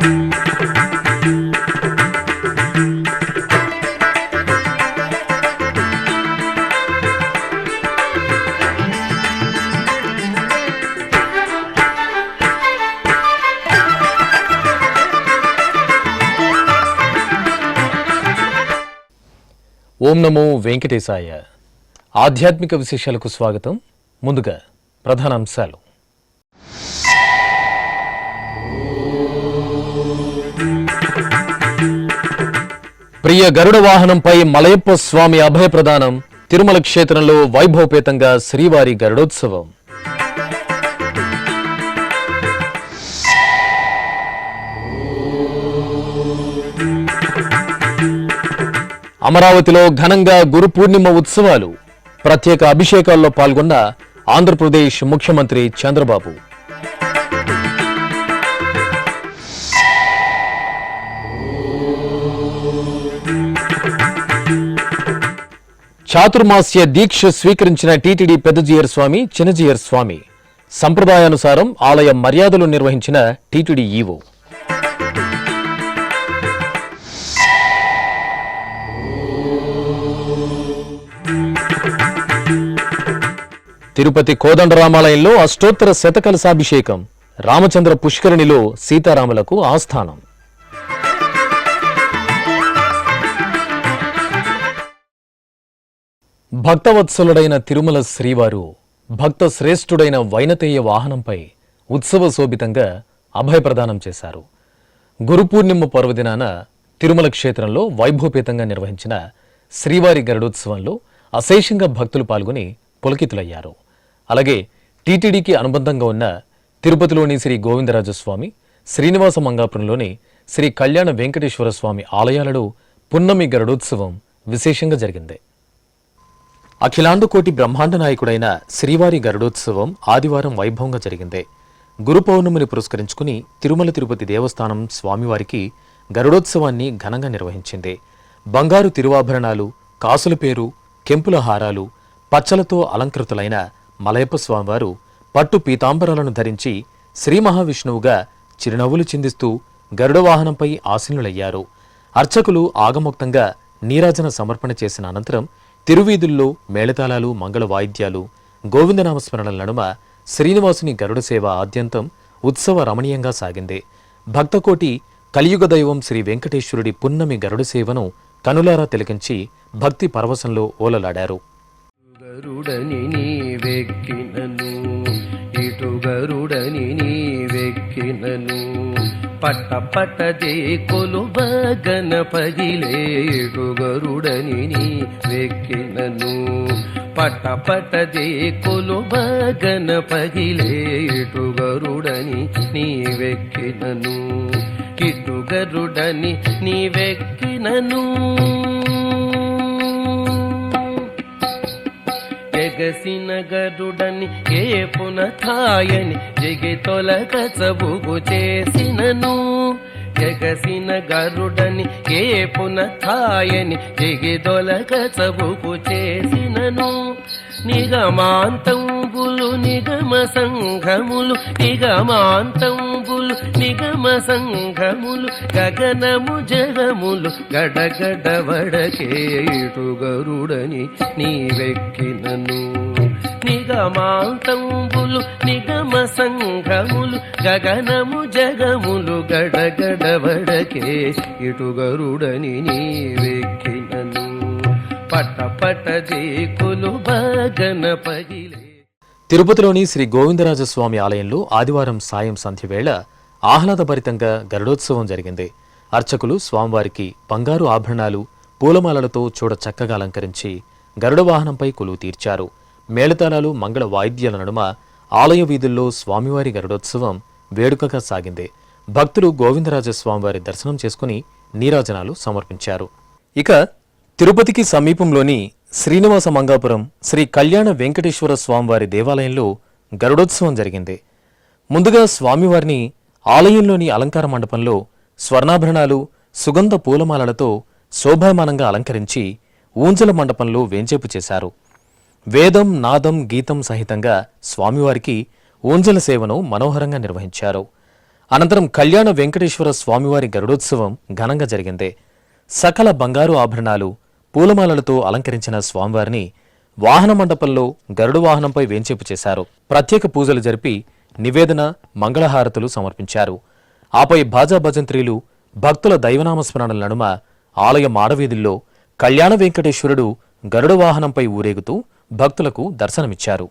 ఓం నమో వెంకటేశాయ. ఆధ్యాత్మిక విశేషాలకు స్వాగతం. ముందుగా ప్రధాన అంశాలు. ప్రియ గరుడ వాహనంపై మలయప్ప స్వామి అభయ ప్రదానం. తిరుమల క్షేత్రంలో వైభవపేతంగా శ్రీవారి గరుడోత్సవం. అమరావతిలో ఘనంగా గురు పూర్ణిమ ఉత్సవాలు. ప్రత్యేక అభిషేకాల్లో పాల్గొన్న ఆంధ్రప్రదేశ్ ముఖ్యమంత్రి చంద్రబాబు. చాతుర్మాస్య దీక్ష స్వీకరించిన టీటీడీ పెద్దజీయర్ స్వామి, చిన్నజీయర్ స్వామి. సంప్రదాయానుసారం ఆలయ మర్యాదలు నిర్వహించిన టీటీడీ ఈవో. తిరుపతి కోదండరామాలయంలో అష్టోత్తర శతకలశాభిషేకం. రామచంద్ర పుష్కరిణిలో సీతారాములకు ఆస్థానం. భక్తవత్సలుడైన తిరుమల శ్రీవారు భక్త శ్రేష్ఠుడైన వైనతేయ వాహనంపై ఉత్సవ శోభితంగా అభయప్రదానం చేశారు. గురుపూర్ణిమ పర్వదినాన తిరుమల క్షేత్రంలో వైభవపేతంగా నిర్వహించిన శ్రీవారి గరుడోత్సవంలో అశేషంగా భక్తులు పాల్గొని పులకితులయ్యారు. అలాగే టీటీడీకి అనుబంధంగా ఉన్న తిరుపతిలోని శ్రీ గోవిందరాజస్వామి, శ్రీనివాస మంగాపురంలోని శ్రీ కళ్యాణ వెంకటేశ్వర స్వామి ఆలయాలలో పున్నమి గరుడోత్సవం విశేషంగా జరిగింది. అఖిలాండకోటి బ్రహ్మాండ నాయకుడైన శ్రీవారి గరుడోత్సవం ఆదివారం వైభవంగా జరిగింది. గురు పౌర్ణమిని పురస్కరించుకుని తిరుమల తిరుపతి దేవస్థానం స్వామివారికి గరుడోత్సవాన్ని ఘనంగా నిర్వహించింది. బంగారు తిరువాభరణాలు, కాసుల పేరు, కెంపుల హారాలు, పచ్చలతో అలంకృతులైన మలయప్ప స్వామివారు పట్టు పీతాంబరాలను ధరించి శ్రీ మహావిష్ణువుగా చిరునవ్వులు చిందిస్తూ గరుడ వాహనంపై ఆసీనులయ్యారు. అర్చకులు ఆగమోక్తంగా నీరాజన సమర్పణ చేసిన అనంతరం తిరువీధుల్లో మేళతాళాలు, మంగళ వాయిద్యాలు, గోవిందనామస్మరణల నడుమ శ్రీనివాసుని గరుడ సేవ ఆద్యంతం ఉత్సవ రమణీయంగా సాగింది. భక్తకోటి కలియుగ దైవం శ్రీ వెంకటేశ్వరుడి పున్నమి గరుడ సేవను కనులారా తిలకించి భక్తి పరవశంలో ఓలలాడారు. గరుడని నీవెక్కినను, ఇటు గరుడని నీవెక్కినను, పట్ట పట్టదే కొలువ గణపదిలే, ఇటు గరుడని నీవెక్కినను, పట్ట పట్టదే కొలువ గణపదిలే, ఇటు గరుడని నీవెక్కినను, ఇటు గరుడని నీవెక్కినను. జగసిన గరుడని ఏ పునథాయని జగి తొలగ చబుగు చేసినను, జగసిన గరుడని ఏ పునథాయని జగి తొలగ చబుగు చేసినను. నిగమాంతంబులు నిగమ సంఘములు, నిగమాంతంబులు నిగమ సంఘములు, గగనము జగములు గడగడ వడకే, ఇటు గరుడని నీవెక్కినను. నిగమాంతంబులు నిగమ సంఘములు, గగనము జగములు గడగడ వడకే, ఇటు గరుడని నీవెక్కినను, పట్ట పట్టదే కొలువ గణపదిలే. తిరుపతిలోని శ్రీ గోవిందరాజస్వామి ఆలయంలో ఆదివారం సాయం సంధ్య వేళ ఆహ్లాదభరితంగా గరుడోత్సవం జరిగింది. అర్చకులు స్వామివారికి బంగారు ఆభరణాలు, పూలమాలలతో చూడ చక్కగా అలంకరించి గరుడ వాహనంపై కొలువు తీర్చారు. మేళతాళాలు, మంగళ వాయిద్యాల నడుమ ఆలయ వీధుల్లో స్వామివారి గరుడోత్సవం వేడుకగా సాగింది. భక్తులు గోవిందరాజస్వామివారి దర్శనం చేసుకుని నీరాజనాలు సమర్పించారు. ఇక తిరుపతికి సమీపంలోని శ్రీనివాస మంగాపురం శ్రీ కళ్యాణ వెంకటేశ్వర స్వామివారి దేవాలయంలో గరుడోత్సవం జరిగింది. ముందుగా స్వామివారిని ఆలయంలోని అలంకార మండపంలో స్వర్ణాభరణాలు, సుగంధ పూలమాలలతో శోభామానంగా అలంకరించి ఊంజల మండపంలో వేంచేపు చేశారు. వేదం, నాదం, గీతం సహితంగా స్వామివారికి ఊంజల సేవను మనోహరంగా నిర్వహించారు. అనంతరం కళ్యాణ వెంకటేశ్వర స్వామివారి గరుడోత్సవం ఘనంగా జరిగింది. సకల బంగారు ఆభరణాలు, పూలమాలలతో అలంకరించిన స్వామివారిని వాహన మండపంలో గరుడు వాహనంపై వేంచేపు చేశారు. ప్రత్యేక పూజలు జరిపి నివేదన, మంగళహారతులు సమర్పించారు. ఆపై బాజా భజంత్రీలు, భక్తుల దైవనామస్మరణల నడుమ ఆలయ మాడవీధుల్లో కళ్యాణ వెంకటేశ్వరుడు గరుడ వాహనంపై ఊరేగుతూ భక్తులకు దర్శనమిచ్చారు.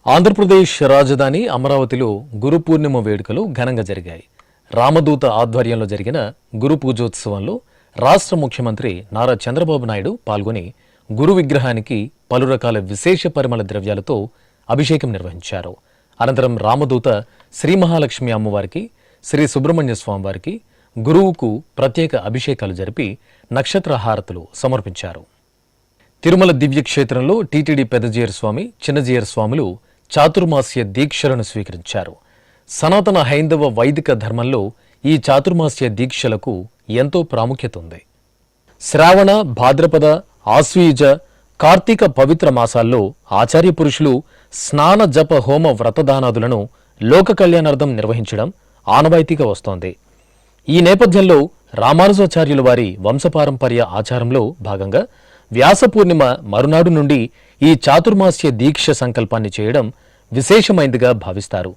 ఆంధ్రప్రదేశ్ రాజధాని అమరావతిలో గురు పూర్ణిమ వేడుకలు ఘనంగా జరిగాయి. రామదూత ఆధ్వర్యంలో జరిగిన గురు పూజోత్సవంలో రాష్ట్ర ముఖ్యమంత్రి నారా చంద్రబాబు నాయుడు పాల్గొని గురు విగ్రహానికి పలు రకాల విశేష పరిమళ ద్రవ్యాలతో అభిషేకం నిర్వహించారు. అనంతరం రామదూత శ్రీ మహాలక్ష్మి అమ్మవారికి, శ్రీ సుబ్రహ్మణ్య స్వామివారికి, గురువుకు ప్రత్యేక అభిషేకాలు జరిపి నక్షత్ర హారతులు సమర్పించారు. తిరుమల దివ్యక్షేత్రంలో టీటీడీ పెద్దజీయర్ స్వామి, చిన్నజీయర్ స్వాములు చాతుర్మాస్య దీక్షలను స్వీకరించారు. సనాతన హైందవ వైదిక ధర్మంలో ఈ చాతుర్మాస్య దీక్షలకు ఎంతో ప్రాముఖ్యత ఉంది. శ్రావణ, భాద్రపద, ఆశ్వీజ, కార్తీక పవిత్ర మాసాల్లో ఆచార్య పురుషులు స్నాన, జప, హోమ, వ్రతదానాదులను లోక కళ్యాణార్థం నిర్వహించడం ఆనవాయితీగా వస్తోంది. ఈ నేపథ్యంలో రామానుజాచార్యుల వారి వంశపారంపర్య ఆచారంలో భాగంగా వ్యాస పూర్ణిమ మరునాడు నుండి ఈ చాతుర్మాస్య దీక్ష సంకల్పాన్ని చేయడం విశేషమైందిగా భావిస్తారు.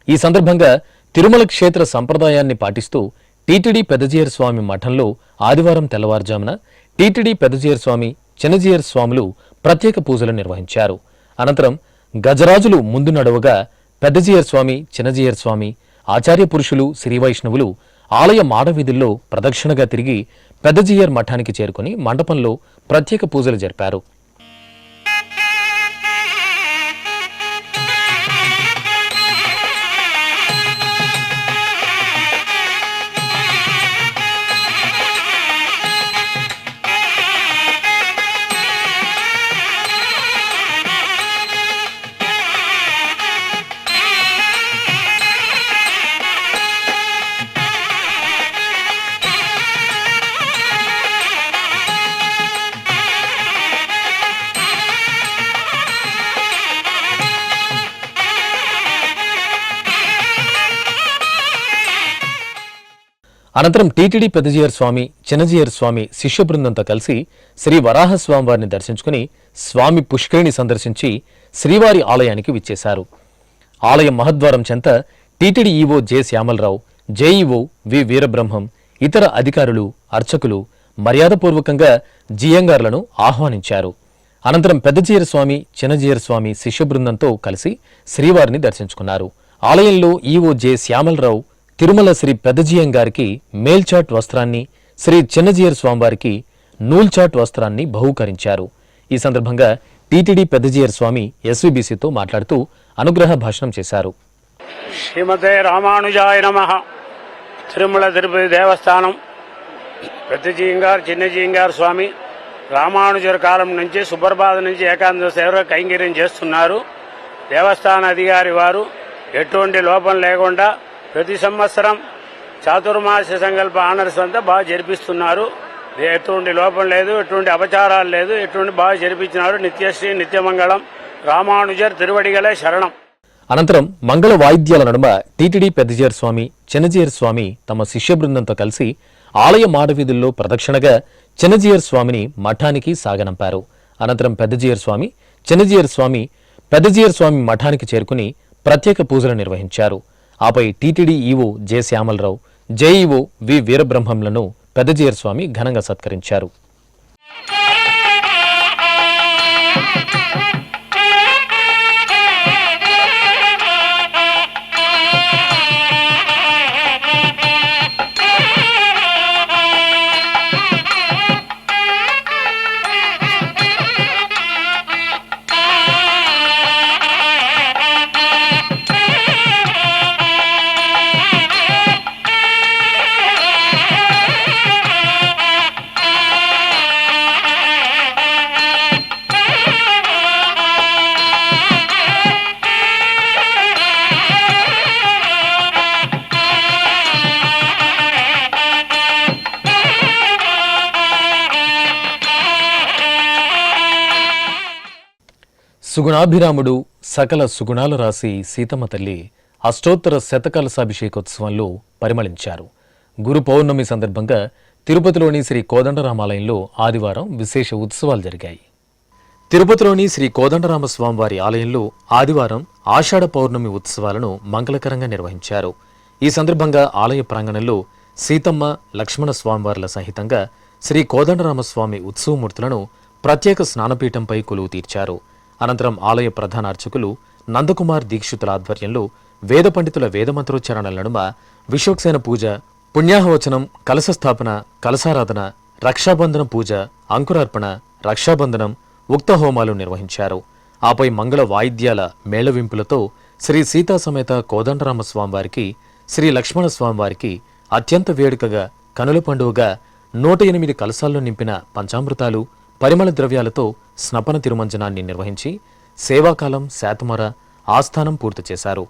ఈ సందర్భంగా తిరుమల క్షేత్ర సంప్రదాయాన్ని పాటిస్తూ టీటీడీ పెద్దజీయర్ స్వామి మఠంలో ఆదివారం తెల్లవారుజామున టీటీడీ పెద్దజీయర్ స్వామి, చిన్నజీయర్ స్వాములు ప్రత్యేక పూజలు నిర్వహించారు. అనంతరం గజరాజులు ముందు నడవగా పెద్దజీయర్ స్వామి, చిన్నజీయర్ స్వామి, ఆచార్య పురుషులు, శ్రీవైష్ణవులు ఆలయ మాడవీధుల్లో ప్రదక్షిణగా తిరిగి పెద్దజీయర్ మఠానికి చేరుకుని మండపంలో ప్రత్యేక పూజలు జరిపారు. అనంతరం టీటీడీ పెద్దజీయర్ స్వామి, చిన్నజీయర్ స్వామి శిష్య బృందంతో కలిసి శ్రీ వరాహస్వామి వారిని దర్శించుకుని స్వామి పుష్కరిణి సందర్శించి శ్రీవారి ఆలయానికి విచ్చేశారు. ఆలయం మహద్వారం చెంత TTD EO J Shyamalarao, JEO V Veerabrahmam, ఇతర అధికారులు, అర్చకులు మర్యాదపూర్వకంగా జియంగార్లను ఆహ్వానించారు. అనంతరం పెద్దజీయర్ స్వామి, చిన్నజీయర్ స్వామి శిష్య బృందంతో కలిసి శ్రీవారిని దర్శించుకున్నారు. ఆలయంలో ఈవో జె శ్యామలరావు తిరుమల శ్రీ పెద్దజీయంగారికి మేల్చాట్ వస్త్రాన్ని, శ్రీ చిన్నజీయర్ స్వామివారికి నూల్చాట్ వస్త్రాన్ని బహూకరించారు. ఈ సందర్భంగా టీటీడీ పెద్దజీయర్ స్వామి ఎస్వీబీసీతో మాట్లాడుతూ అనుగ్రహ భాషణం చేశారు. శ్రీమతే రామానుజాయ నమః. తిరుమల తిరుపతి దేవస్థానం పెద్దజీయంగారు, చిన్నజీయంగారు స్వామి రామానుజుల కాలం నుంచి సుప్రభాతం నుంచి ఏకాంత సేవ కైంకర్యం చేస్తున్నారు. దేవస్థాన అధికారి వారు ఎటువంటి లోపం లేకుండా ప్రతి సంవత్సరం చాతుర్మాస్య సంకల్ప ఆనర్స్ అంతా బాగా జరిపిస్తున్నారు. ఎటువంటి లోపం లేదు, ఎటువంటి అపచారాలు లేదు, ఎటువంటి బాగా జరిపించినారు. నిత్యశ్రీ నిత్యమంగళం. రామానుజర్ తిరువడిగలే శరణం. అనంతరం మంగళ వాయిద్యాల నడుమ టీటీడీ పెద్దజీయర్ స్వామి, చిన్నజీయర్ స్వామి తమ శిష్య బృందంతో కలిసి ఆలయ మాడవీధుల్లో ప్రదక్షిణగా చిన్నజీయర్ స్వామిని మఠానికి సాగనంపారు. అనంతరం పెద్దజీయర్ స్వామి, చిన్నజీయర్ స్వామి పెద్దజీయర్ స్వామి మఠానికి చేరుకుని ప్రత్యేక పూజలు నిర్వహించారు. ఆపై TTD EO J Shyamalarao, JEO V వీరబ్రహ్మంలను పెద్దజీయర్ స్వామి ఘనంగా సత్కరించారు. సుగుణాభిరాముడు, సకల సుగుణాల రాసి సీతమ్మ తల్లి అష్టోత్తర శతకలశాభిషేకోత్సవంలో పరిమళించారు. గురు పౌర్ణమి సందర్భంగా తిరుపతిలోని శ్రీ కోదండరామాలయంలో ఆదివారం విశేష ఉత్సవాలు జరిగాయి. తిరుపతిలోని శ్రీ కోదండరామస్వామివారి ఆలయంలో ఆదివారం ఆషాఢ పౌర్ణమి ఉత్సవాలను మంగళకరంగా నిర్వహించారు. ఈ సందర్భంగా ఆలయ ప్రాంగణంలో సీతమ్మ, లక్ష్మణ స్వామివార్ల సహితంగా శ్రీ కోదండరామస్వామి ఉత్సవమూర్తులను ప్రత్యేక స్నానపీఠంపై కొలువు తీర్చారు. అనంతరం ఆలయ ప్రధాన అర్చకులు నందకుమార్ దీక్షితుల ఆధ్వర్యంలో వేద పండితుల వేదమంత్రోచ్చారణల నడుమ విశ్వక్సేన పూజ, పుణ్యాహవచనం, కలశస్థాపన, కలశారాధన, రక్షాబంధన పూజ, అంకురార్పణ, రక్షాబంధనం, ఉక్త హోమాలు నిర్వహించారు. ఆపై మంగళ వాయిద్యాల మేళవింపులతో శ్రీ సీతా సమేత కోదండరామస్వామివారికి, శ్రీ లక్ష్మణ స్వామివారికి అత్యంత వేడుకగా కనుల పండుగగా 108 కలశాల్లో నింపిన పంచామృతాలు, పరిమళ ద్రవ్యాలతో స్నపన తిరుమంజనాన్ని నిర్వహించి సేవాకాలం శాతమర ఆస్థానం పూర్తి చేశారు.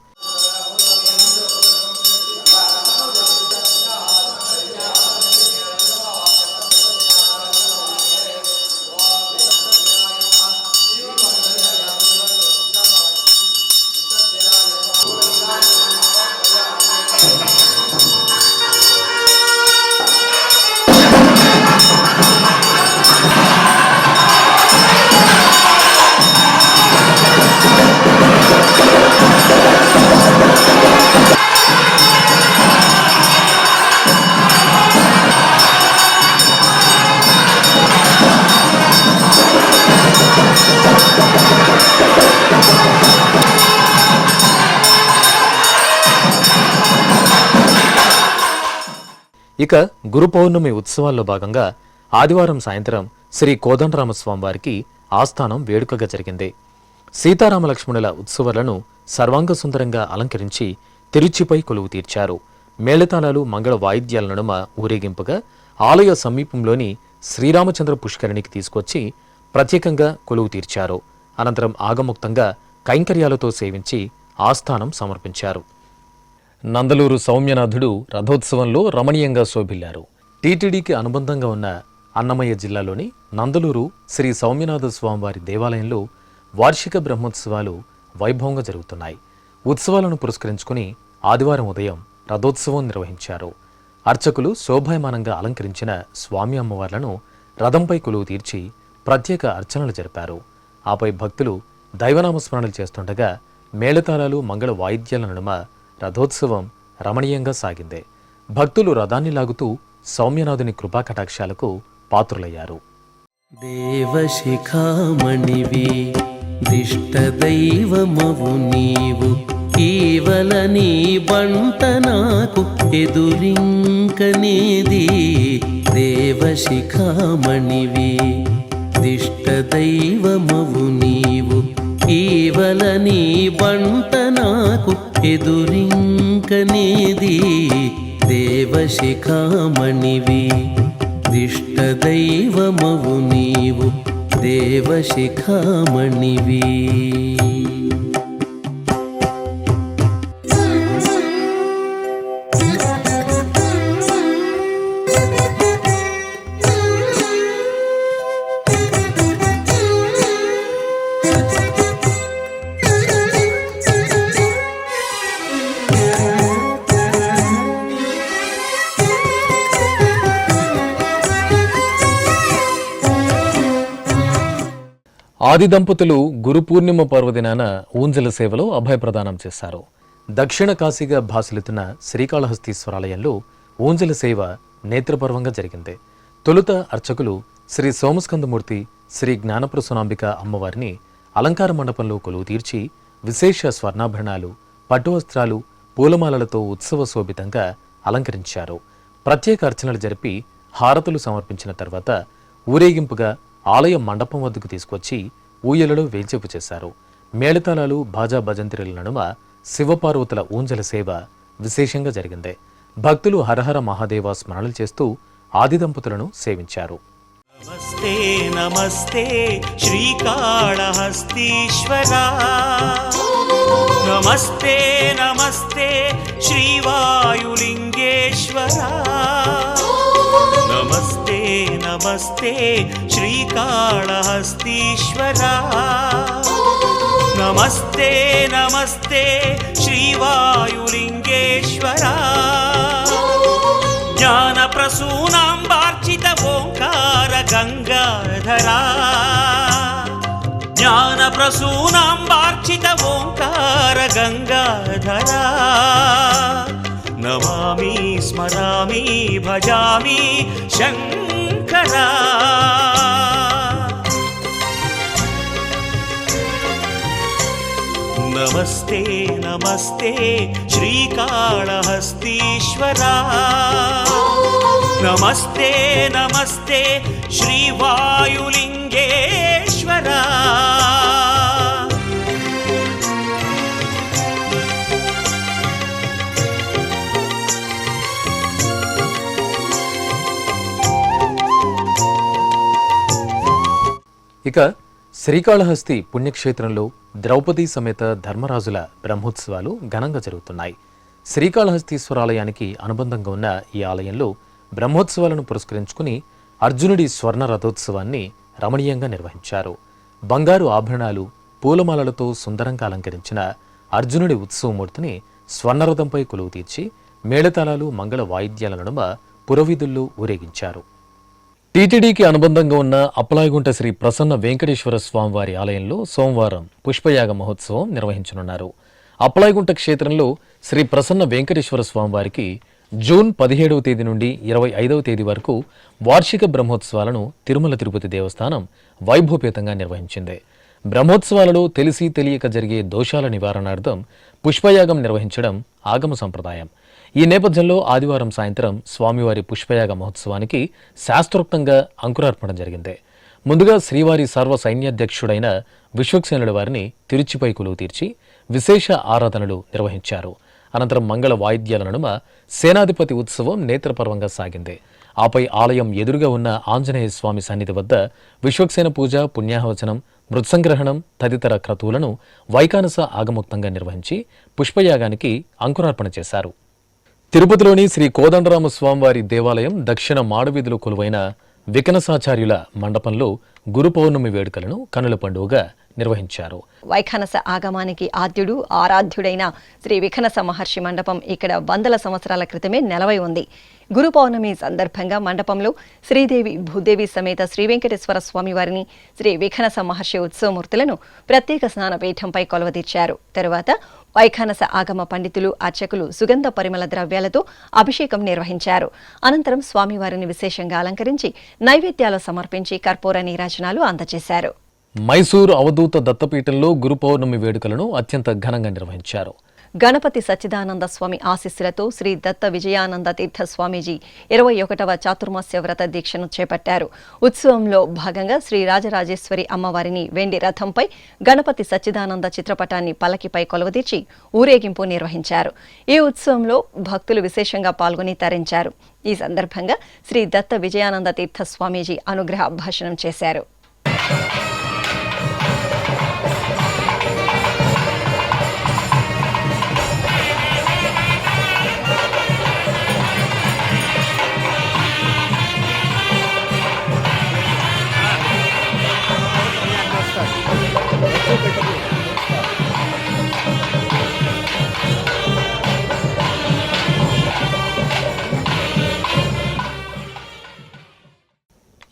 ఇక గురు పౌర్ణమి ఉత్సవాల్లో భాగంగా ఆదివారం సాయంత్రం శ్రీ కోదండరామస్వామివారికి ఆస్థానం వేడుకగా జరిగింది. సీతారామ లక్ష్మణుల ఉత్సవాలను సర్వాంగ సుందరంగా అలంకరించి తిరుచిపై కొలువు తీర్చారు. మేళతాళాలు, మంగళ వాయిద్యాల నడుమ ఊరేగింపుగా ఆలయ సమీపంలోని శ్రీరామచంద్ర పుష్కరిణికి తీసుకొచ్చి ప్రత్యేకంగా కొలువు తీర్చారు. అనంతరం ఆగముక్తంగా కైంకర్యాలతో సేవించి ఆస్థానం సమర్పించారు. నందలూరు సౌమ్యనాథుడు రథోత్సవంలో రమణీయంగా శోభిల్లారు. టీటీడీకి అనుబంధంగా ఉన్న అన్నమయ్య జిల్లాలోని నందలూరు శ్రీ సౌమ్యనాథ స్వామివారి దేవాలయంలో వార్షిక బ్రహ్మోత్సవాలు వైభవంగా జరుగుతున్నాయి. ఉత్సవాలను పురస్కరించుకుని ఆదివారం ఉదయం రథోత్సవం నిర్వహించారు. అర్చకులు శోభాయమానంగా అలంకరించిన స్వామి అమ్మవార్లను రథంపై కొలువు తీర్చి ప్రత్యేక అర్చనలు జరిపారు. ఆపై భక్తులు దైవనామస్మరణలు చేస్తుండగా మేళతాళాలు, మంగళ వాయిద్యాల నడుమ రథోత్సవం రమణీయంగా సాగింది. భక్తులు రథాన్ని లాగుతూ సౌమ్యనాథుని కృపాకటాక్షాలకు పాత్రులయ్యారు. దేవశిఖామణివి దిష్టదైవమవు నీవు, కేవల నీ బంట నాకు ఎదురింకనేది. దేవశిఖామణివి దిష్టదైవమవు నీవు, కేవల నీ బంట నాకు ఎదురింకనేది. దేవశిఖామణివి దిష్టదైవమవు నీవు, దేవశిఖామణివి. ఆది దంపతులు గురు పూర్ణిమ పర్వదినాన ఊంజల సేవలో అభయప్రదానం చేశారు. దక్షిణ కాశీగా భాసిల్లుతున్న శ్రీకాళహస్తీశ్వరాలయంలో ఊంజల సేవ నేత్రపర్వంగా జరిగింది. తొలుత అర్చకులు శ్రీ సోమస్కందమూర్తి, శ్రీ జ్ఞానప్రసూనాంబిక అమ్మవారిని అలంకార మండపంలో కొలువు తీర్చి విశేష స్వర్ణాభరణాలు, పట్టు వస్త్రాలు, పూలమాలలతో ఉత్సవ శోభితంగా అలంకరించారు. ప్రత్యేక అర్చనలు జరిపి హారతులు సమర్పించిన తర్వాత ఊరేగింపుగా ఆలయ మండపం వద్దకు తీసుకొచ్చి ఊయలలో వేల్చేపు చేశారు. మేళతాళాలు, బాజా భజంత్రీల నడుమ శివపార్వతుల ఊంజల సేవ విశేషంగా జరిగింది. భక్తులు హరహర మహాదేవ స్మరణలు చేస్తూ ఆది దంపతులను సేవించారు. నమస్తే నమస్తే శ్రీకాళహస్తీశ్వరా, నమస్తే నమస్తే శ్రీవాయులింగేశ్వరా, నమస్తే నమస్తే శ్రీకాళహస్తీశ్వరా, నమస్తే నమస్తే శ్రీవాయులింగేశ్వరా జ్ఞాన ప్రసూనాంబార్చిత ఓంకార గంగాధరా జ్ఞాన ప్రసూనాంబార్చిత ఓంకార గంగాధరా నమామి స్మరామి భజామి శంకరా నమస్తే నమస్తే శ్రీకాళహస్తీశ్వరా నమస్తే నమస్తే శ్రీవాయులింగేశ్వరా ఇక శ్రీకాళహస్తి పుణ్యక్షేత్రంలో ద్రౌపది సమేత ధర్మరాజుల బ్రహ్మోత్సవాలు ఘనంగా జరుగుతున్నాయి. శ్రీకాళహస్తీశ్వరాలయానికి అనుబంధంగా ఉన్న ఈ ఆలయంలో బ్రహ్మోత్సవాలను పురస్కరించుకుని అర్జునుడి స్వర్ణ రథోత్సవాన్ని రమణీయంగా నిర్వహించారు. బంగారు ఆభరణాలు, పూలమాలలతో సుందరంగా అలంకరించిన అర్జునుడి ఉత్సవమూర్తిని స్వర్ణరథంపై కొలువు తీర్చి మేళతాళాలు, మంగళ వాయిద్యాల నడుమ పురవీధుల్లో ఊరేగించారు. టీటీడీకి అనుబంధంగా ఉన్న అప్పలాయగుంట శ్రీ ప్రసన్న వెంకటేశ్వర స్వామివారి ఆలయంలో సోమవారం పుష్పయాగ మహోత్సవం నిర్వహించనున్నారు. అప్పలాయగుంట క్షేత్రంలో శ్రీ ప్రసన్న వెంకటేశ్వర స్వామివారికి జూన్ 17వ తేదీ నుండి 25వ తేదీ వరకు వార్షిక బ్రహ్మోత్సవాలను తిరుమల తిరుపతి దేవస్థానం వైభవపేతంగా నిర్వహించింది. బ్రహ్మోత్సవాలలో తెలిసి తెలియక జరిగే దోషాల నివారణార్థం పుష్పయాగం నిర్వహించడం ఆగమ సంప్రదాయం. ఈ నేపథ్యంలో ఆదివారం సాయంత్రం స్వామివారి పుష్పయాగ మహోత్సవానికి శాస్త్రోక్తంగా అంకురార్పణ జరిగింది. ముందుగా శ్రీవారి సర్వ సైన్యాధ్యక్షుడైన విశ్వక్సేనుడి వారిని తిరుచిపై కొలువు తీర్చి విశేష ఆరాధనలు నిర్వహించారు. అనంతరం మంగళ వాయిద్యాల నడుమ సేనాధిపతి ఉత్సవం నేత్రపర్వంగా సాగింది. ఆపై ఆలయం ఎదురుగా ఉన్న ఆంజనేయ స్వామి సన్నిధి వద్ద విశ్వక్సేన పూజ, పుణ్యాహవచనం, మృత్సంగ్రహణం తదితర క్రతువులను వైకానస ఆగమోక్తంగా నిర్వహించి పుష్పయాగానికి అంకురార్పణ చేశారు. తిరుపతిలోని శ్రీ కోదండరామ స్వామివారి దేవాలయం దక్షిణ మాడవీధిలో కొలువైన వికనసాచార్యుల మండపంలో గురు పౌర్ణమి వేడుకలను కనుల పండుగగా నిర్వహించారు. వైఖానస ఆగమానికి ఆద్యుడు, ఆరాధ్యుడైన శ్రీ విఖనస మహర్షి మండపం ఇక్కడ వందల సంవత్సరాల క్రితమే నెలవై ఉంది. గురు పౌర్ణమి సందర్భంగా మండపంలో శ్రీదేవి, భూదేవి సమేత శ్రీ వెంకటేశ్వర స్వామి వారిని, శ్రీ విఖనస మహర్షి ఉత్సవమూర్తులను ప్రత్యేక స్నానపీఠంపై కొలువదీర్చారు. తరువాత వైఖానస ఆగమ పండితులు, అర్చకులు సుగంధ పరిమళ ద్రవ్యాలతో అభిషేకం నిర్వహించారు. అనంతరం స్వామివారిని విశేషంగా అలంకరించి నైవేద్యాలు సమర్పించి కర్పూర నీరాజనాలు అందజేశారు. మైసూరు అవధూత దత్తపీఠంలో గురు పౌర్ణమి వేడుకలను అత్యంత ఘనంగా నిర్వహించారు. గణపతి సచ్చిదానంద స్వామి ఆశీస్సులతో శ్రీ దత్త విజయానంద తీర్థ స్వామీజీ 21వ చాతుర్మాస్య వ్రత దీక్షను చేపట్టారు. ఉత్సవంలో భాగంగా శ్రీ రాజరాజేశ్వరి అమ్మవారిని వెండి రథంపై, గణపతి సచ్చిదానంద చిత్రపటాన్ని పల్లకిపై కొలువదీర్చి ఊరేగింపు నిర్వహించారు. ఈ ఉత్సవంలో భక్తులు విశేషంగా పాల్గొని తరించారు. ఈ సందర్భంగా శ్రీ దత్త విజయానంద తీర్థ స్వామీజీ అనుగ్రహ భాషణం చేశారు.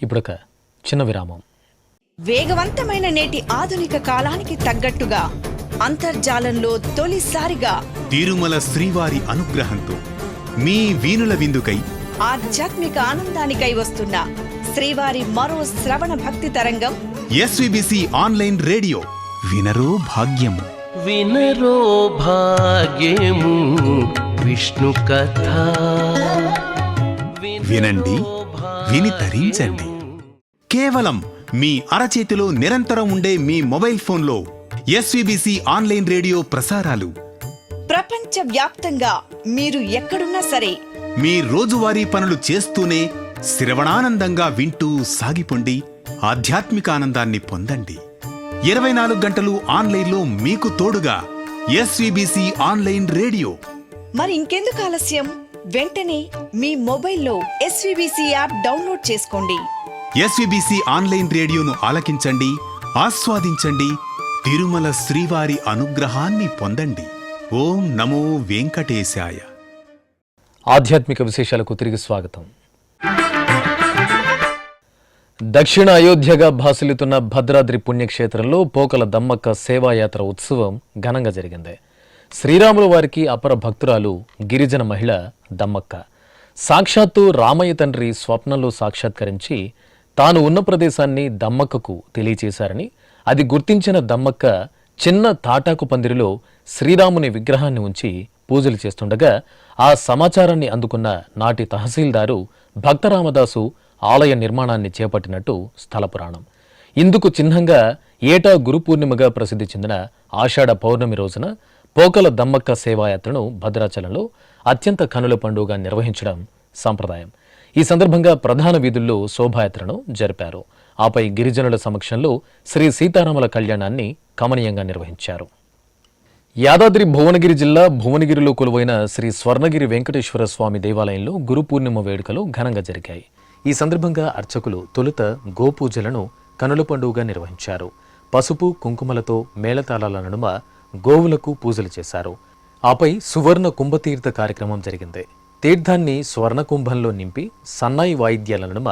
ఇప్పుడొక చిన్న విరామం. వేగవంతమైన నేటి ఆధునిక కాలానికి తగ్గట్టుగా అంతర్జాలంలో తొలిసారిగా తిరుమల శ్రీవారి అనుగ్రహంతో మీ వీణుల విందుకై ఆధ్యాత్మిక ఆనందానికై వస్తున్న శ్రీవారి మరో శ్రవణ భక్తి తరంగం ఎస్విబిసి ఆన్లైన్ రేడియో. వినరో భాగ్యము, వినరో భాగ్యము విష్ణు కథ. వినండి, విని తరించండి. కేవలం మీ అరచేతిలో నిరంతరం ఉండే మీ మొబైల్ ఫోన్లో ఎస్విబిసి ఆన్లైన్ రేడియో ప్రసారాలు ప్రపంచ వ్యాప్తంగా మీరు ఎక్కడున్నా సరే మీ రోజువారీ పనులు చేస్తూనే శ్రవణానందంగా వింటూ సాగిపోండి. ఆధ్యాత్మిక ఆనందాన్ని పొందండి. 24 గంటలు ఆన్లైన్లో మీకు తోడుగా ఎస్విబిసి ఆన్లైన్ రేడియో. మరి ఇంకెందుకు ఆలస్యం? వెంటనే మీ మొబైల్లో ఎస్విబిసి యాప్ డౌన్లోడ్ చేసుకోండి. ఎస్విబిసి ఆన్లైన్ రేడియోను ఆలకించండి, ఆస్వాదించండి, తిరుమల శ్రీవారి అనుగ్రహాన్ని పొందండి. ఓం నమో వెంకటేశాయ. ఆధ్యాత్మిక విశేషాలకు తిరిగి స్వాగతం. దక్షిణ అయోధ్యగా భాసిల్లుతున్న భద్రాద్రి పుణ్యక్షేత్రంలో పోకల దమ్మక్క సేవాయాత్ర ఉత్సవం ఘనంగా జరిగింది. శ్రీరాముల వారికి అపర భక్తురాలు గిరిజన మహిళ దమ్మక్క సాక్షాత్తు రామయ్య తండ్రి స్వప్నంలో సాక్షాత్కరించి తాను ఉన్న ప్రదేశాన్ని దమ్మక్కకు తెలియచేశారని, అది గుర్తించిన దమ్మక్క చిన్న తాటాకు పందిరిలో శ్రీరాముని విగ్రహాన్ని ఉంచి పూజలు చేస్తుండగా ఆ సమాచారాన్ని అందుకున్న నాటి తహసీల్దారు భక్తరామదాసు ఆలయ నిర్మాణాన్ని చేపట్టినట్టు స్థల పురాణం. ఇందుకు చిహ్నంగా ఏటా గురు పూర్ణిమగా ప్రసిద్ధి చెందిన ఆషాఢ పౌర్ణమి రోజున పోకల దమ్మక్క సేవాయాత్రను భద్రాచలంలో అత్యంత కనుల పండుగ నిర్వహించడం సంప్రదాయం. ఈ సందర్భంగా ప్రధాన వీధుల్లో శోభాయాత్రను జరిపారు. ఆపై గిరిజనుల సమక్షంలో శ్రీ సీతారాముల కళ్యాణాన్ని కమనీయంగా నిర్వహించారు. యాదాద్రి భువనగిరి జిల్లా భువనగిరిలో కొలువైన శ్రీ స్వర్ణగిరి వెంకటేశ్వర స్వామి దేవాలయంలో గురు పూర్ణిమ వేడుకలు ఘనంగా జరిగాయి. ఈ సందర్భంగా అర్చకులు తొలుత గోపూజలను కనుల పండుగగా నిర్వహించారు. పసుపు కుంకుమలతో మేళతాళాల నడుమ గోవులకు పూజలు చేశారు. ఆపై సువర్ణ కుంభతీర్థ కార్యక్రమం జరిగింది. తీర్థాన్ని స్వర్ణ కుంభంలో నింపి సన్నాయి వాయిద్యాల నడుమ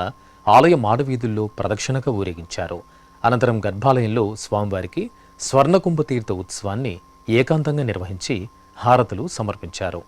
ఆలయ మాడవీధుల్లో ప్రదక్షిణగా ఊరేగించారు. అనంతరం గర్భాలయంలో స్వామివారికి స్వర్ణకుంభతీర్థ ఉత్సవాన్ని ఏకాంతంగా నిర్వహించి హారతులు సమర్పించారు.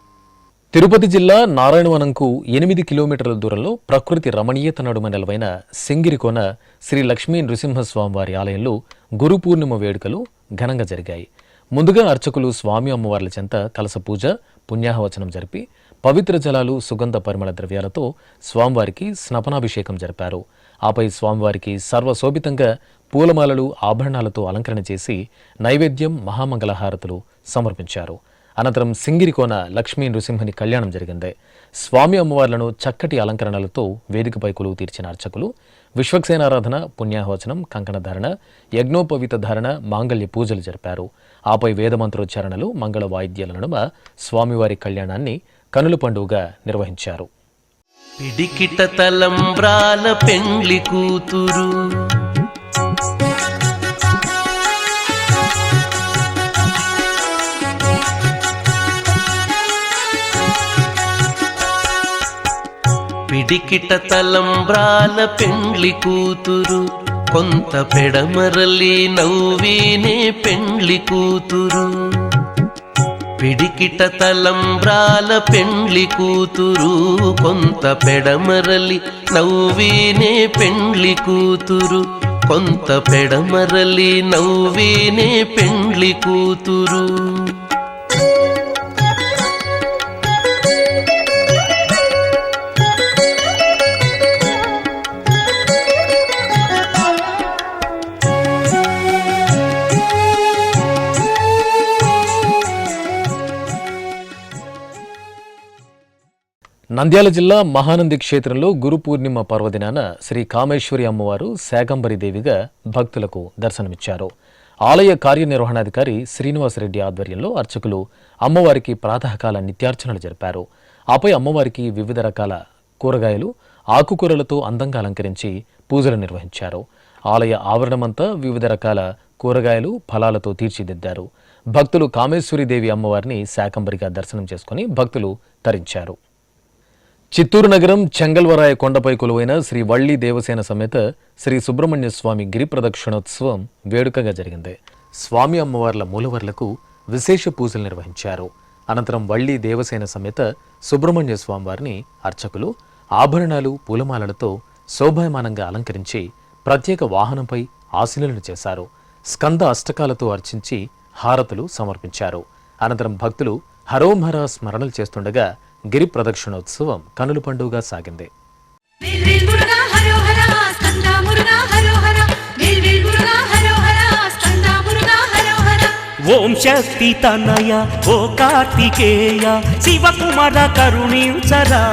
తిరుపతి జిల్లా నారాయణవనంకు 8 కిలోమీటర్ల దూరంలో ప్రకృతి రమణీయత నడుమ నెలవైన సింగిరికోన శ్రీ లక్ష్మీ నృసింహస్వామివారి ఆలయంలో గురు పూర్ణిమ వేడుకలు ఘనంగా జరిగాయి. ముందుగా అర్చకులు స్వామి అమ్మవార్ల చెంత కలస పూజ, పుణ్యాహవచనం జరిపి పవిత్ర జలాలు, సుగంధ పరిమళ ద్రవ్యాలతో స్వామివారికి స్నపనాభిషేకం జరిపారు. ఆపై స్వామివారికి సర్వశోభితంగా పూలమాలలు, ఆభరణాలతో అలంకరణ చేసి నైవేద్యం, మహామంగళహారతులు సమర్పించారు. అనంతరం సింగిరికోన లక్ష్మీ నృసింహుని కళ్యాణం జరిగింది. స్వామి అమ్మవార్లను చక్కటి అలంకరణలతో వేదికపై కొలువు తీర్చిన అర్చకులు విశ్వక్సేనారాధన, పుణ్యాహవచనం, కంకణధారణ, యజ్ఞోపవీత ధారణ, మాంగళ్య పూజలు జరిపారు. ఆపై వేదమంత్రోచ్చారణలు, మంగళ వాయిద్యాల నడుమ స్వామివారి కళ్యాణాన్ని కనుల పండుగగా నిర్వహించారు. పిడికిట తలంబ్రాల పెండ్లి కూతురు, పిడికిట తలంబ్రాల పెండ్లి కూతురు, కొంత పెడమరలి నవ్వీనే పెండ్లి కూతురు. పిడికిట తలంబ్రాల పెండ్లి కూతురు, కొంత పెడమరలి నవ్వీనే పెండ్లి కూతురు. కొంత పెడమరలి నవ్వీనే పెండ్లి కూతురు. నంద్యాల జిల్లా మహానంది క్షేత్రంలో గురు పూర్ణిమ పర్వదినాన శ్రీ కామేశ్వరి అమ్మవారు శాకంబరి దేవిగా భక్తులకు దర్శనమిచ్చారు. ఆలయ కార్యనిర్వహణాధికారి శ్రీనివాసరెడ్డి ఆధ్వర్యంలో అర్చకులు అమ్మవారికి ప్రాతకాల నిత్యార్చనలు జరిపారు. ఆపై అమ్మవారికి వివిధ రకాల కూరగాయలు, ఆకుకూరలతో అందంగా అలంకరించి పూజలు నిర్వహించారు. ఆలయ ఆవరణమంతా వివిధ రకాల కూరగాయలు, ఫలాలతో తీర్చిదిద్దారు. భక్తులు కామేశ్వరీదేవి అమ్మవారిని శాకంబరిగా దర్శనం చేసుకుని భక్తులు తరించారు. చిత్తూరు నగరం చెంగల్వరాయ కొండపై కొలువైన శ్రీ వల్లి దేవసేన సమేత శ్రీ సుబ్రహ్మణ్య స్వామి గిరి ప్రదక్షిణోత్సవం వేడుకగా జరిగింది. స్వామి అమ్మవార్ల మూలవర్లకు విశేష పూజలు నిర్వహించారు. అనంతరం వల్లి దేవసేన సమేత సుబ్రహ్మణ్య స్వామివారిని అర్చకులు ఆభరణాలు, పూలమాలలతో శోభాయమానంగా అలంకరించి ప్రత్యేక వాహనంపై ఆశీనులను చేశారు. స్కంద అష్టకాలతో అర్చించి హారతులు సమర్పించారు. అనంతరం భక్తులు హరోంహర స్మరణలు చేస్తుండగా గిరి ప్రదక్షిణోత్సవం కనుల పండుగగా సాగింది. ఓం శక్తి తనయ ఓ కార్తికేయ శివకుమార కరుణించరా.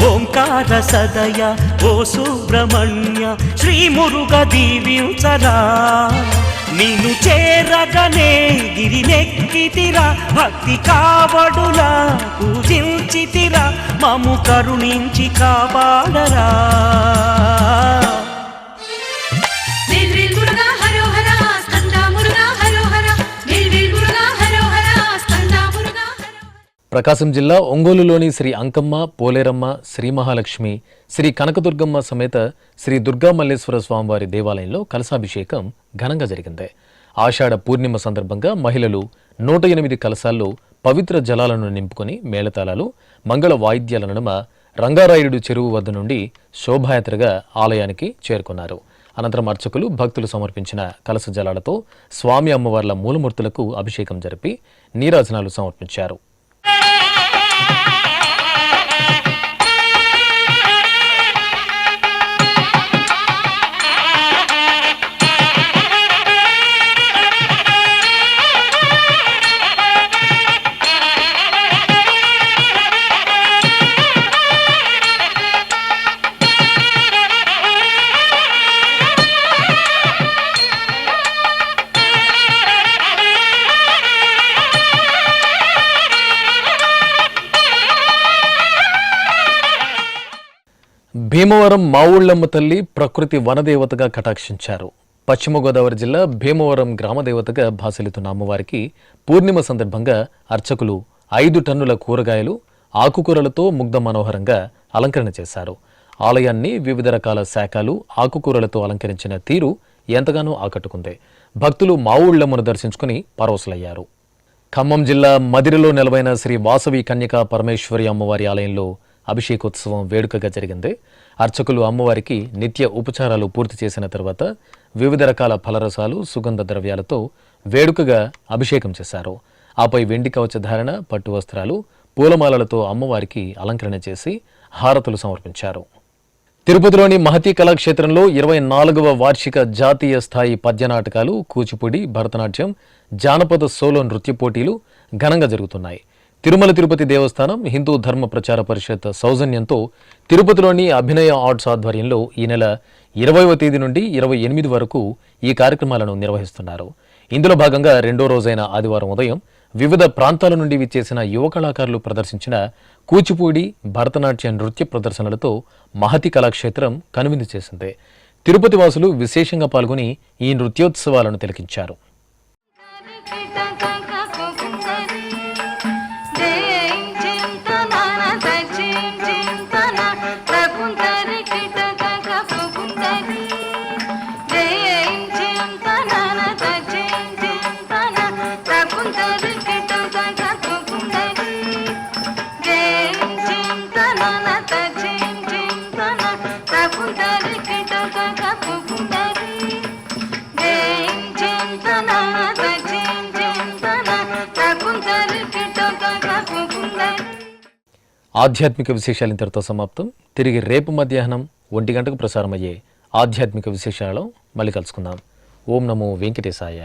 ఓంకార సదయ ఓ సుబ్రహ్మణ్య శ్రీ మురుగ దీవించరా. నిన్ను చేరగనే గిరినెక్కితిరా, భక్తి కావడులా పూజించితిరా, మము కరుణించి కాపాడరా. హర హర స్కంద ప్రకాశం జిల్లా ఒంగోలులోని శ్రీ అంకమ్మ, పోలేరమ్మ, శ్రీ మహాలక్ష్మి, శ్రీ కనకదుర్గమ్మ సమేత శ్రీ దుర్గా మల్లేశ్వర స్వామివారి దేవాలయంలో కలశాభిషేకం ఘనంగా జరిగింది. ఆషాఢ పూర్ణిమ సందర్భంగా మహిళలు 108 కలశాల్లో పవిత్ర జలాలను నింపుకొని మేళతాళాలు, మంగళ వాయిద్యాల నడుమ రంగారాయుడు చెరువు వద్ద నుండి శోభాయాత్రగా ఆలయానికి చేరుకున్నారు. అనంతరం అర్చకులు భక్తులు సమర్పించిన కలశ జలాలతో స్వామి అమ్మవార్ల మూలమూర్తులకు అభిషేకం జరిపి నీరాజనాలు సమర్పించారు. భీమవరం మావుళ్లమ్మ తల్లి ప్రకృతి వనదేవతగా కటాక్షించారు. పశ్చిమ గోదావరి జిల్లా భీమవరం గ్రామదేవతగా భాసలితున్న అమ్మవారికి పూర్ణిమ సందర్భంగా అర్చకులు 5 టన్నుల కూరగాయలు, ఆకుకూరలతో ముగ్ధ మనోహరంగా అలంకరణ చేశారు. ఆలయాన్ని వివిధ రకాల శాఖలు, ఆకుకూరలతో అలంకరించిన తీరు ఎంతగానో ఆకట్టుకుంది. భక్తులు మావుళ్లమ్మను దర్శించుకుని పరవశులయ్యారు. ఖమ్మం జిల్లా మదిరలో నెలవైన శ్రీ వాసవి కన్యకా పరమేశ్వరి అమ్మవారి ఆలయంలో అభిషేకోత్సవం వేడుకగా జరిగింది. అర్చకులు అమ్మవారికి నిత్య ఉపచారాలు పూర్తి చేసిన తర్వాత వివిధ రకాల ఫలరసాలు, సుగంధ ద్రవ్యాలతో వేడుకగా అభిషేకం చేశారు. ఆపై వెండి కవచధారణ, పట్టు వస్త్రాలు, పూలమాలలతో అమ్మవారికి అలంకరణ చేసి హారతులు సమర్పించారు. తిరుపతిలోని మహతి కళాక్షేత్రంలో 24వ వార్షిక జాతీయ స్థాయి పద్యనాటకాలు, కూచిపూడి, భరతనాట్యం, జానపద సోలో నృత్య పోటీలు ఘనంగా జరుగుతున్నాయి. తిరుమల తిరుపతి దేవస్థానం, హిందూ ధర్మ ప్రచార పరిషత్ సౌజన్యంతో తిరుపతిలోని అభినయ ఆర్ట్స్ ఆధ్వర్యంలో ఈ నెల 20వ తేదీ నుండి 28 వరకు ఈ కార్యక్రమాలను నిర్వహిస్తున్నారు. ఇందులో భాగంగా 2వ రోజైన ఆదివారం ఉదయం వివిధ ప్రాంతాల నుండి విచ్చేసిన యువ కళాకారులు ప్రదర్శించిన కూచిపూడి, భరతనాట్య నృత్య ప్రదర్శనలతో మహతి కళాక్షేత్రం కనువిందు చేసింది. తిరుపతి వాసులు విశేషంగా పాల్గొని ఈ నృత్యోత్సవాలను తిలకించారు. ఆధ్యాత్మిక విశేషాలు ఇంతటితో సమాప్తం. తిరిగి రేపు మధ్యాహ్నం 1 గంటకు ప్రసారమయ్యే ఆధ్యాత్మిక విశేషాలలో మళ్ళీ కలుసుకుందాం. ఓం నమో వెంకటేశాయ.